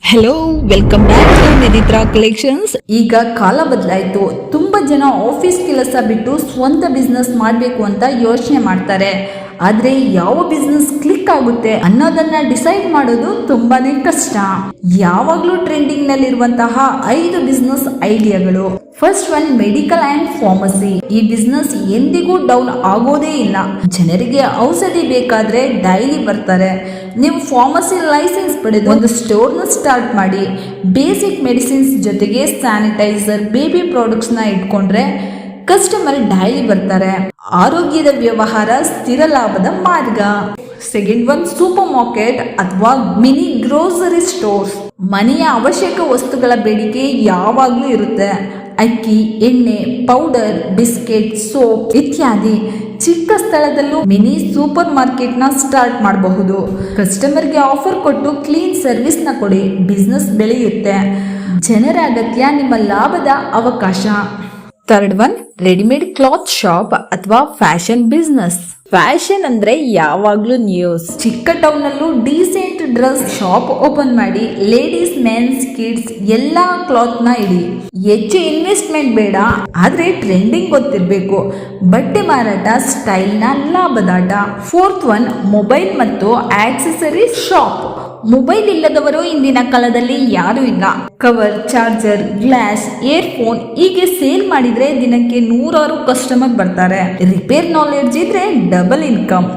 Hello welcome back to Niditra collections. ಈಗ ಕಾಲ ಬದಲಾಯಿತು. ತುಂಬಾ ಜನ ಆಫೀಸ್ ಕೆಲಸ ಬಿಟ್ಟು ಸ್ವಂತ ಬಿಸ್ನೆಸ್ ಮಾಡಬೇಕು ಅಂತ ಯೋಚನೆ ಮಾಡ್ತಾರೆ. ಆದ್ರೆ ಯಾವ ಬಿಸ್ನೆಸ್ ಕ್ಲಿಕ್ ಆಗುತ್ತೆ ಅನ್ನೋದನ್ನ ಡಿಸೈಡ್ ಮಾಡೋದು ತುಂಬಾನೇ ಕಷ್ಟ. ಯಾವಾಗ್ಲೂ ಟ್ರೆಂಡಿಂಗ್ ನಲ್ಲಿರುವಂತಹ 5 ಬಿಸ್ನೆಸ್ ಐಡಿಯಾಗಳು. First one, medical and pharmacy. ಈ ಬಿಸ್ನೆಸ್ ಎಂದಿಗೂ ಡೌನ್ ಆಗೋದೇ ಇಲ್ಲ. ಜನರಿಗೆ ಔಷಧಿ ಬೇಕಾದ್ರೆ ಡೈಲಿ ಬರ್ತಾರೆ. ನೀವು ಫಾರ್ಮಸಿ ಲೈಸೆನ್ಸ್ ಪಡೆದು ಒಂದು ಸ್ಟೋರ್ನ ಸ್ಟಾರ್ಟ್ ಮಾಡಿ. ಬೇಸಿಕ್ ಮೆಡಿಸಿನ್ಸ್ ಜೊತೆಗೆ ಸ್ಯಾನಿಟೈಸರ್, ಬೇಬಿ ಪ್ರಾಡಕ್ಟ್ಸ್ ನ ಇಟ್ಕೊಂಡ್ರೆ ಕಸ್ಟಮರ್ ಡೈಲಿ ಬರ್ತಾರೆ. ಆರೋಗ್ಯದ ವ್ಯವಹಾರ ಸ್ಥಿರ ಲಾಭದ ಮಾರ್ಗ. ಸೆಕೆಂಡ್ ಒನ್, ಸೂಪರ್ ಮಾರ್ಕೆಟ್ ಅಥವಾ ಮಿನಿ ಗ್ರೋಸರಿ ಸ್ಟೋರ್ಸ್. ಮನೆಯ ಅವಶ್ಯಕ ವಸ್ತುಗಳ ಬೇಡಿಕೆ ಯಾವಾಗ್ಲೂ ಇರುತ್ತೆ. ಅಕ್ಕಿ, ಎಣ್ಣೆ, ಪೌಡರ್, ಬಿಸ್ಕೆಟ್, ಸೋಪ್ ಇತ್ಯಾದಿ. ಚಿಕ್ಕ ಸ್ಥಳದಲ್ಲೂ ಮಿನಿ ಸೂಪರ್ ಮಾರ್ಕೆಟ್ ನ ಸ್ಟಾರ್ಟ್ ಮಾಡಬಹುದು. ಕಸ್ಟಮರ್ಗೆ ಆಫರ್ ಕೊಟ್ಟು ಕ್ಲೀನ್ ಸರ್ವಿಸ್ ನ ಕೊಡಿ. ಬಿಸ್ನೆಸ್ ಬೆಳೆಯುತ್ತೆ. ಜನರ ಅಗತ್ಯ ನಿಮ್ಮ ಲಾಭದ ಅವಕಾಶ. Third one, readymade cloth shop ಅಥವಾ ಫ್ಯಾಷನ್ ಬಿಸ್ನೆಸ್. ಫ್ಯಾಷನ್ ಅಂದ್ರೆ ಯಾವಾಗ್ಲೂ ನ್ಯೂಸ್. ಚಿಕ್ಕ ಟೌನ್ ಅಲ್ಲೂ ಡೀಸೆಂಟ್ ಡ್ರೆಸ್ ಶಾಪ್ ಓಪನ್ ಮಾಡಿ. ಲೇಡೀಸ್, ಮೆನ್ಸ್, ಕಿಡ್ಸ್ ಎಲ್ಲಾ ಕ್ಲಾತ್ ನ ಇಡಿ. ಹೆಚ್ಚು ಇನ್ವೆಸ್ಟ್ಮೆಂಟ್ ಬೇಡ, ಆದ್ರೆ ಟ್ರೆಂಡಿಂಗ್ ಗೊತ್ತಿರ್ಬೇಕು. ಬಟ್ಟೆ ಮಾರಾಟ, ಸ್ಟೈಲ್ ನ ಲಾಭದಾಟ. ಫೋರ್ತ್ ಒನ್, ಮೊಬೈಲ್ ಮತ್ತು ಆಕ್ಸೆಸರೀಸ್ ಶಾಪ್. ಮೊಬೈಲ್ ಇಲ್ಲದವರು ಇಂದಿನ ಕಾಲದಲ್ಲಿ ಯಾರು ಇಲ್ಲ. ಕವರ್, ಚಾರ್ಜರ್, ಗ್ಲಾಸ್, ಇಯರ್ಫೋನ್ ಹೀಗೆ ಸೇಲ್ ಮಾಡಿದ್ರೆ ದಿನಕ್ಕೆ 100 ಕಸ್ಟಮರ್ ಬರ್ತಾರೆ. ರಿಪೇರ್ ನಾಲೆಡ್ಜ್ ಇದ್ರೆ ಡಬಲ್ ಇನ್ಕಮ್.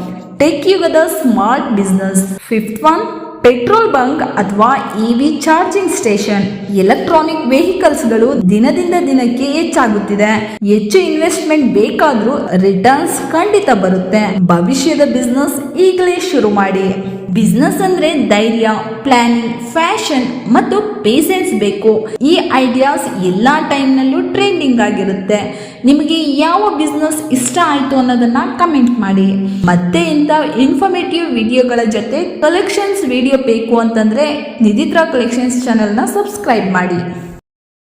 ಟೆಕ್ ಯುಗದ smart business. Fifth one, petrol bunk ಅಥವಾ EV charging station. Electronic vehicles ಗಳು ದಿನದಿಂದ ದಿನಕ್ಕೆ ಹೆಚ್ಚಾಗುತ್ತಿದೆ. ಹೆಚ್ಚು ಇನ್ವೆಸ್ಟ್ಮೆಂಟ್ ಬೇಕಾದ್ರೂ ರಿಟರ್ನ್ಸ್ ಖಂಡಿತ ಬರುತ್ತೆ. ಭವಿಷ್ಯದ ಬಿಸ್ನೆಸ್ ಈಗಲೇ ಶುರು ಮಾಡಿ. ಬಿಸ್ನೆಸ್ ಅಂದ್ರೆ ಧೈರ್ಯ, ಪ್ಲಾನಿಂಗ್, ಫ್ಯಾಷನ್ ಮತ್ತು ಪೇಷನ್ಸ್ ಬೇಕು. ಈ ಐಡಿಯಾಸ್ ಎಲ್ಲಾ ಟೈಮ್ ನಲ್ಲೂ ಟ್ರೆಂಡಿಂಗ್ ಆಗಿರುತ್ತೆ. ನಿಮಗೆ ಯಾವ ಬಿಸ್ನೆಸ್ ಇಷ್ಟ ಆಯ್ತು ಅನ್ನೋದನ್ನ ಕಮೆಂಟ್ ಮಾಡಿ. ಮತ್ತೆ ಇಂಥ ಇನ್ಫಾರ್ಮೇಟಿವ್ ವಿಡಿಯೋಗಳ ಜೊತೆ ಕಲೆಕ್ಷನ್ಸ್ ವಿಡಿಯೋ ಬೇಕು ಅಂತಂದ್ರೆ ನಿದಿತ್ರಾ ಕಲೆಕ್ಷನ್ಸ್ ಚಾನೆಲ್ ನ ಸಬ್ಸ್ಕ್ರೈಬ್ ಮಾಡಿ.